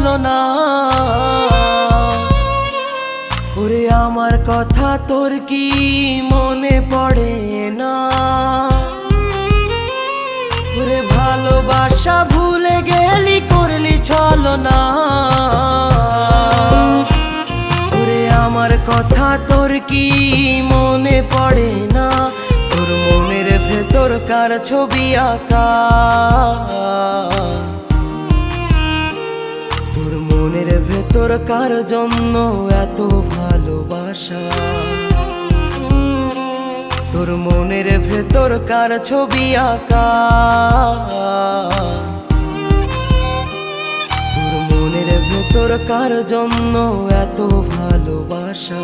ছলনা। ওরে আমার কথা তোর কি মনে পড়ে না? ওরে ভালোবাসা ভুলে গেলি, করলি ছলনা। ওরে আমার কথা তোর কি মনে পড়ে না? তোর মনের ভেতর কার ছবি আঁকা? তোর মনের ভেতর কার জন্য এত ভালোবাসা? তোর মনের ভেতর কার ছবি আঁকা? তোর মনের ভেতর কার জন্য এত ভালোবাসা?